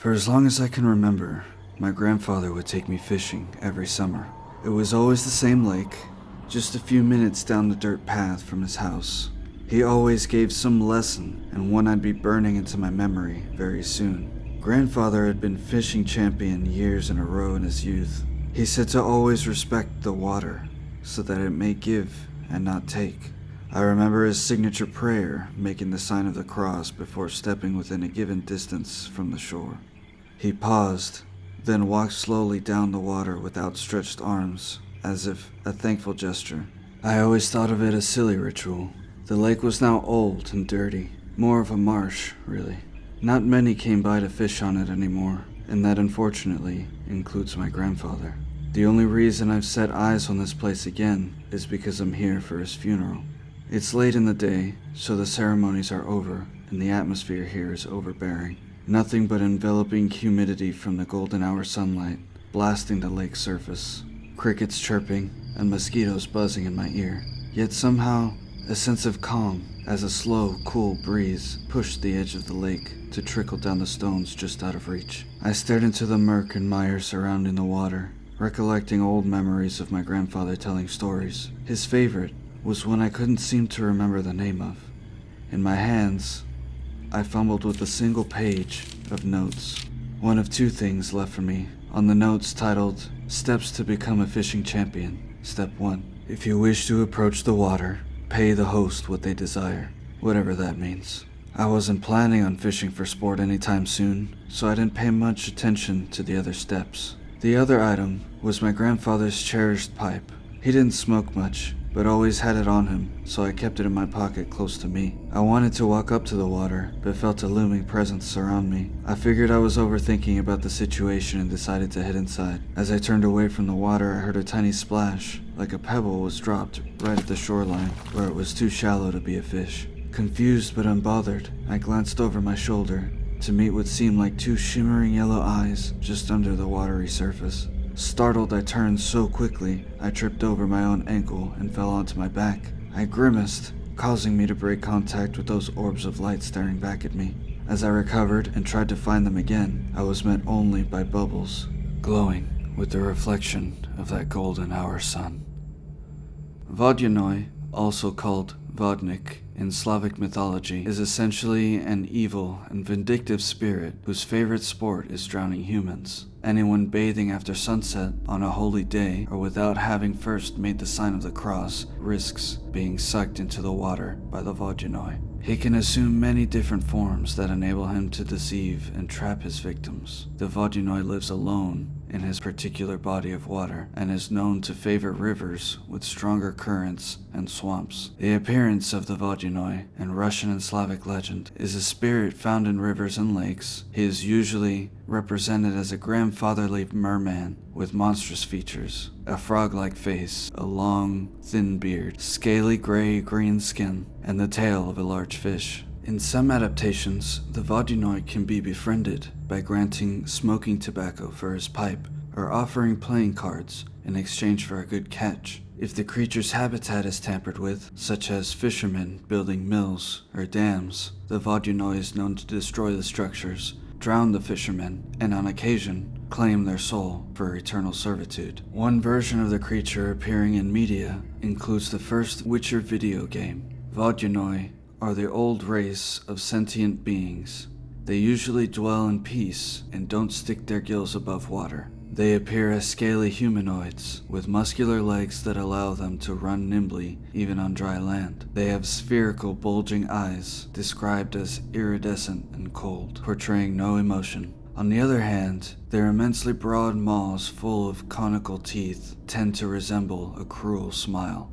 For as long as I can remember, my grandfather would take me fishing every summer. It was always the same lake, just a few minutes down the dirt path from his house. He always gave some lesson, and one I'd be burning into my memory very soon. Grandfather had been fishing champion years in a row in his youth. He said to always respect the water, so that it may give and not take. I remember his signature prayer, making the sign of the cross before stepping within a given distance from the shore. He paused, then walked slowly down the water with outstretched arms, as if a thankful gesture. I always thought of it as silly ritual. The lake was now old and dirty, more of a marsh, really. Not many came by to fish on it anymore, and that unfortunately includes my grandfather. The only reason I've set eyes on this place again is because I'm here for his funeral. It's late in the day, so the ceremonies are over, and the atmosphere here is overbearing. Nothing but enveloping humidity from the golden hour sunlight, blasting the lake's surface. Crickets chirping, and mosquitoes buzzing in my ear. Yet somehow, a sense of calm as a slow, cool breeze pushed the edge of the lake to trickle down the stones just out of reach. I stared into the murk and mire surrounding the water, recollecting old memories of my grandfather telling stories. His favorite was one I couldn't seem to remember the name of. In my hands, I fumbled with a single page of notes. One of two things left for me. On the notes titled, Steps to Become a Fishing Champion. Step 1. If you wish to approach the water, pay the host what they desire, whatever that means. I wasn't planning on fishing for sport anytime soon, so I didn't pay much attention to the other steps. The other item was my grandfather's cherished pipe. He didn't smoke much, but always had it on him, so I kept it in my pocket close to me. I wanted to walk up to the water, but felt a looming presence surround me. I figured I was overthinking about the situation and decided to head inside. As I turned away from the water, I heard a tiny splash, like a pebble was dropped right at the shoreline, where it was too shallow to be a fish. Confused but unbothered, I glanced over my shoulder to meet what seemed like two shimmering yellow eyes just under the watery surface. Startled, I turned so quickly, I tripped over my own ankle and fell onto my back. I grimaced, causing me to break contact with those orbs of light staring back at me. As I recovered and tried to find them again, I was met only by bubbles, glowing with the reflection of that golden hour sun. Vodyanoy, also called Vodnik in Slavic mythology, is essentially an evil and vindictive spirit whose favorite sport is drowning humans. Anyone bathing after sunset on a holy day or without having first made the sign of the cross risks being sucked into the water by the Vodyanoy. He can assume many different forms that enable him to deceive and trap his victims. The Vodyanoy lives alone in his particular body of water and is known to favor rivers with stronger currents and swamps. The appearance of the Vodyanoy in Russian and Slavic legend is a spirit found in rivers and lakes. He is usually represented as a grandfatherly merman with monstrous features, a frog-like face, a long, thin beard, scaly gray-green skin, and the tail of a large fish. In some adaptations, the Vodyanoy can be befriended by granting smoking tobacco for his pipe or offering playing cards in exchange for a good catch. If the creature's habitat is tampered with, such as fishermen building mills or dams, the Vodyanoy is known to destroy the structures, drown the fishermen, and on occasion, claim their soul for eternal servitude. One version of the creature appearing in media includes the first Witcher video game. Vodyanoy are the old race of sentient beings. They usually dwell in peace and don't stick their gills above water. They appear as scaly humanoids with muscular legs that allow them to run nimbly even on dry land. They have spherical bulging eyes described as iridescent and cold, portraying no emotion. On the other hand, their immensely broad maws full of conical teeth tend to resemble a cruel smile.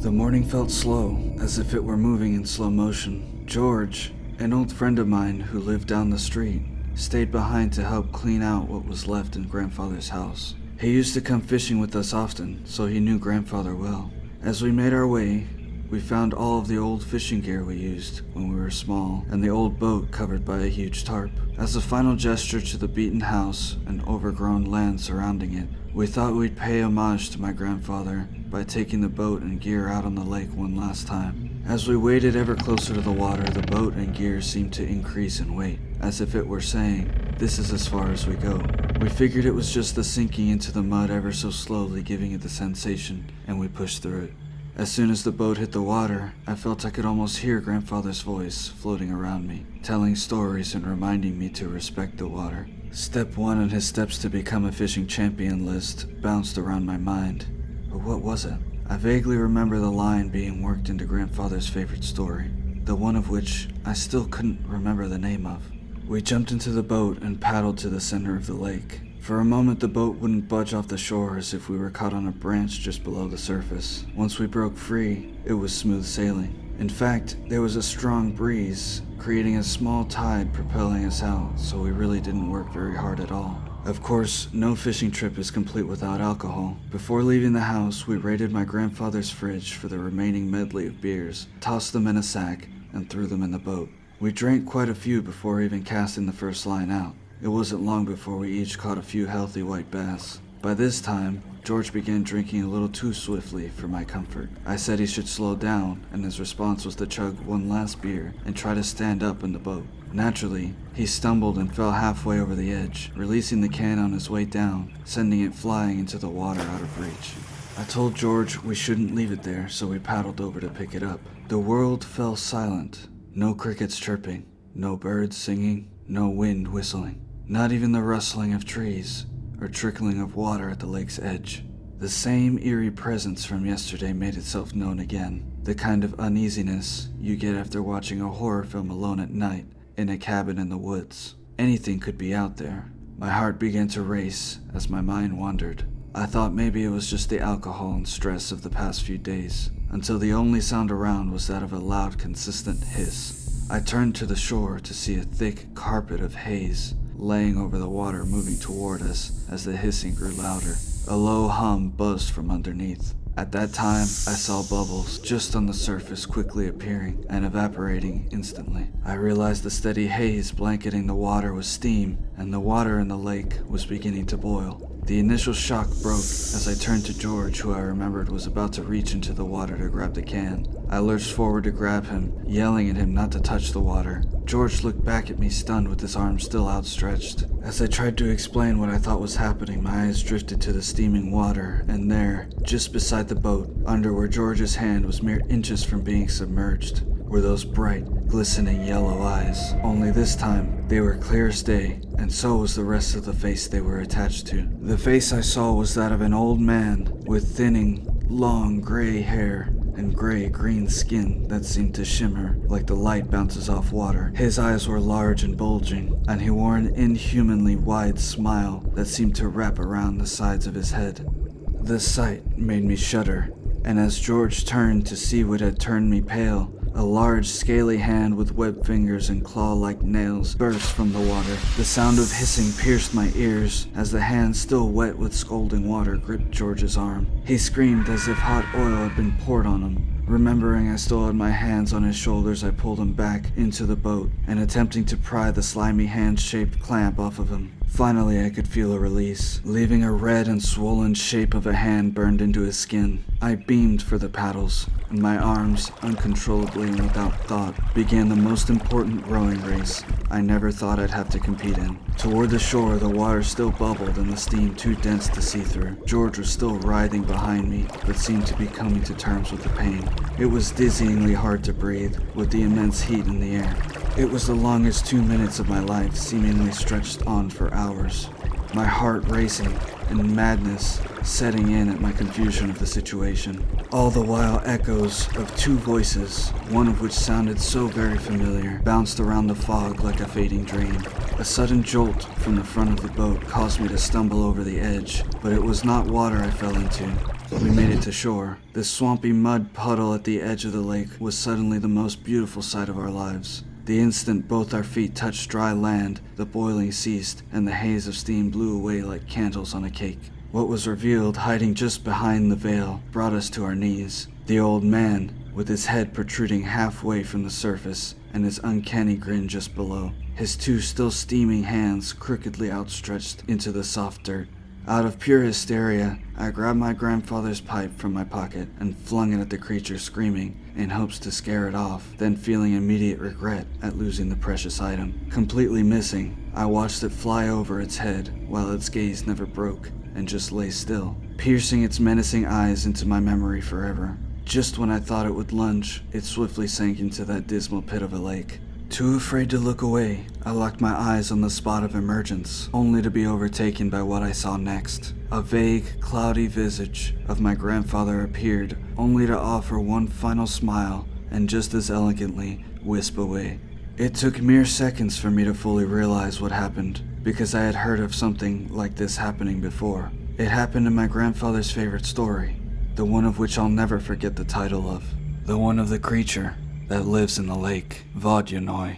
The morning felt slow, as if it were moving in slow motion. George, an old friend of mine who lived down the street, stayed behind to help clean out what was left in Grandfather's house. He used to come fishing with us often, so he knew Grandfather well. As we made our way, we found all of the old fishing gear we used when we were small, and the old boat covered by a huge tarp. As a final gesture to the beaten house and overgrown land surrounding it, we thought we'd pay homage to my grandfather by taking the boat and gear out on the lake one last time. As we waded ever closer to the water, the boat and gear seemed to increase in weight, as if it were saying, "This is as far as we go." We figured it was just the sinking into the mud ever so slowly giving it the sensation, and we pushed through it. As soon as the boat hit the water, I felt I could almost hear Grandfather's voice floating around me, telling stories and reminding me to respect the water. Step 1 on his steps to become a fishing champion list bounced around my mind. But what was it? I vaguely remember the line being worked into Grandfather's favorite story, the one of which I still couldn't remember the name of. We jumped into the boat and paddled to the center of the lake. For a moment the boat wouldn't budge off the shore as if we were caught on a branch just below the surface. Once we broke free, it was smooth sailing. In fact, there was a strong breeze, creating a small tide propelling us out, so we really didn't work very hard at all. Of course, no fishing trip is complete without alcohol. Before leaving the house, we raided my grandfather's fridge for the remaining medley of beers, tossed them in a sack, and threw them in the boat. We drank quite a few before even casting the first line out. It wasn't long before we each caught a few healthy white bass. By this time, George began drinking a little too swiftly for my comfort. I said he should slow down, and his response was to chug one last beer and try to stand up in the boat. Naturally, he stumbled and fell halfway over the edge, releasing the can on his way down, sending it flying into the water out of reach. I told George we shouldn't leave it there, so we paddled over to pick it up. The world fell silent. No crickets chirping, no birds singing, no wind whistling, not even the rustling of trees or trickling of water at the lake's edge. The same eerie presence from yesterday made itself known again, the kind of uneasiness you get after watching a horror film alone at night in a cabin in the woods. Anything could be out there. My heart began to race as my mind wandered. I thought maybe it was just the alcohol and stress of the past few days, until the only sound around was that of a loud, consistent hiss. I turned to the shore to see a thick carpet of haze laying over the water, moving toward us as the hissing grew louder. A low hum buzzed from underneath. At that time, I saw bubbles just on the surface quickly appearing and evaporating instantly. I realized the steady haze blanketing the water was steam, and the water in the lake was beginning to boil. The initial shock broke as I turned to George, who I remembered was about to reach into the water to grab the can. I lurched forward to grab him, yelling at him not to touch the water. George looked back at me, stunned, with his arms still outstretched. As I tried to explain what I thought was happening, my eyes drifted to the steaming water, and there, just beside the boat, under where George's hand was mere inches from being submerged, were those bright, glistening yellow eyes. Only this time, they were clear as day, and so was the rest of the face they were attached to. The face I saw was that of an old man with thinning, long gray hair and gray-green skin that seemed to shimmer like the light bounces off water. His eyes were large and bulging, and he wore an inhumanly wide smile that seemed to wrap around the sides of his head. The sight made me shudder, and as George turned to see what had turned me pale, a large, scaly hand with webbed fingers and claw-like nails burst from the water. The sound of hissing pierced my ears as the hand, still wet with scalding water, gripped George's arm. He screamed as if hot oil had been poured on him. Remembering I still had my hands on his shoulders, I pulled him back into the boat and attempting to pry the slimy hand-shaped clamp off of him. Finally, I could feel a release, leaving a red and swollen shape of a hand burned into his skin. I beamed for the paddles, and my arms, uncontrollably and without thought, began the most important rowing race I never thought I'd have to compete in. Toward the shore, the water still bubbled and the steam too dense to see through. George was still writhing behind me, but seemed to be coming to terms with the pain. It was dizzyingly hard to breathe, with the immense heat in the air. It was the longest 2 minutes of my life, seemingly stretched on for hours. My heart racing and madness setting in at my confusion of the situation. All the while echoes of two voices, one of which sounded so very familiar, bounced around the fog like a fading dream. A sudden jolt from the front of the boat caused me to stumble over the edge, but it was not water I fell into. We made it to shore. The swampy mud puddle at the edge of the lake was suddenly the most beautiful sight of our lives. The instant both our feet touched dry land, the boiling ceased, and the haze of steam blew away like candles on a cake. What was revealed, hiding just behind the veil, brought us to our knees. The old man, with his head protruding halfway from the surface, and his uncanny grin just below. His two still steaming hands crookedly outstretched into the soft dirt. Out of pure hysteria, I grabbed my grandfather's pipe from my pocket and flung it at the creature, screaming in hopes to scare it off, then feeling immediate regret at losing the precious item. Completely missing, I watched it fly over its head while its gaze never broke and just lay still, piercing its menacing eyes into my memory forever. Just when I thought it would lunge, it swiftly sank into that dismal pit of a lake. Too afraid to look away, I locked my eyes on the spot of emergence, only to be overtaken by what I saw next. A vague, cloudy visage of my grandfather appeared, only to offer one final smile and just as elegantly wisp away. It took mere seconds for me to fully realize what happened, because I had heard of something like this happening before. It happened in my grandfather's favorite story, the one of which I'll never forget the title of. The one of the creature that lives in the lake, Vodyanoy.